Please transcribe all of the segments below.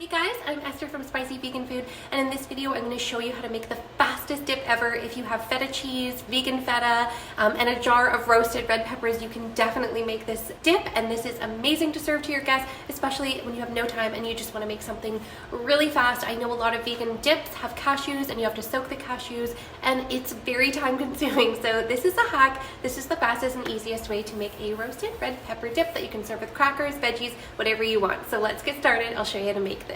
Hey guys, I'm Esther from Spicy Vegan Food, and in this video I'm going to show you how to make the fastest dip ever. If you have feta cheese, vegan feta, and a jar of roasted red peppers, you can definitely make this dip, and this is amazing to serve to your guests, especially when you have no time and you just want to make something really fast. I know a lot of vegan dips have cashews and you have to soak the cashews, and it's very time consuming, so this is a hack. This is the fastest and easiest way to make a roasted red pepper dip that you can serve with crackers, veggies, whatever you want. So let's get started. I'll show you how to make this.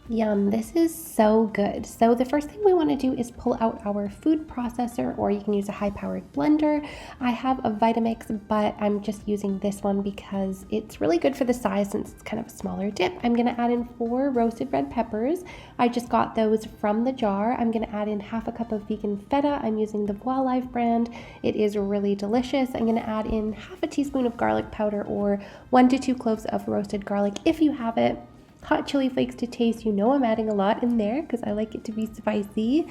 Yum, this is so good. So the first thing we want to do is pull out our food processor, or you can use a high-powered blender. I have a Vitamix, but I'm just using this one because it's really good for the size since it's kind of a smaller dip. I'm going to add in 4 roasted red peppers. I just got those from the jar. I'm going to add in half a cup of vegan feta. I'm using the voilife brand. It is really delicious. I'm going to add in half a teaspoon of garlic powder, or 1 to 2 cloves of roasted garlic if you have it. Hot chili flakes to taste. You know I'm adding a lot in there because I like it to be spicy.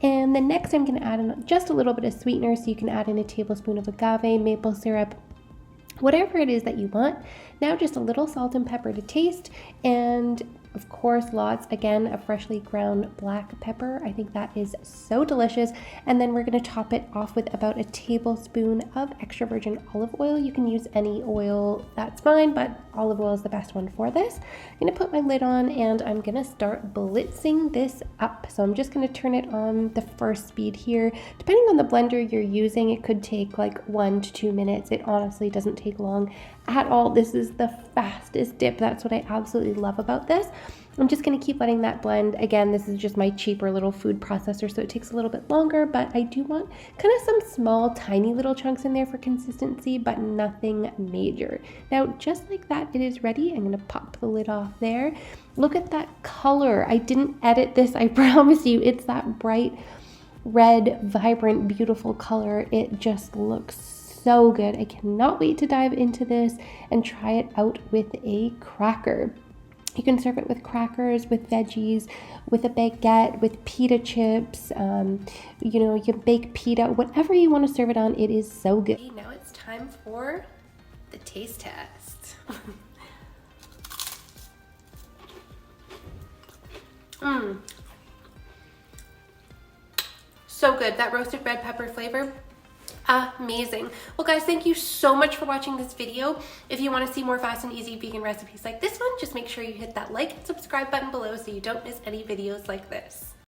And then next I'm going to add in just a little bit of sweetener, so you can add in a tablespoon of agave, maple syrup, whatever it is that you want. Now just a little salt and pepper to taste, and of course lots again of freshly ground black pepper. I think that is so delicious. And then we're going to top it off with about a tablespoon of extra virgin olive oil. You can use any oil, that's fine, but olive oil is the best one for this. I'm going to put my lid on and I'm going to start blitzing this up. So I'm just going to turn it on the first speed here. Depending on the blender you're using, it could take like 1 to 2 minutes. It honestly doesn't take long at all. This is the fastest dip. That's what I absolutely love about this. I'm just going to keep letting that blend. Again, this is just my cheaper little food processor, so it takes a little bit longer, but I do want kind of some small, tiny little chunks in there for consistency, but nothing major. Now, just like that, it is ready. I'm going to pop the lid off there. Look at that color. I didn't edit this, I promise you. It's that bright red, vibrant, beautiful color. It just looks so good. I cannot wait to dive into this and try it out with a cracker. You can serve it with crackers, with veggies, with a baguette, with pita chips, you can bake pita, whatever you want to serve it on. It is so good. Okay, now it's time for the taste test. So good. That roasted red pepper flavor, amazing. Well guys, thank you so much for watching this video. If you want to see more fast and easy vegan recipes like this one, just make sure you hit that like and subscribe button below so you don't miss any videos like this.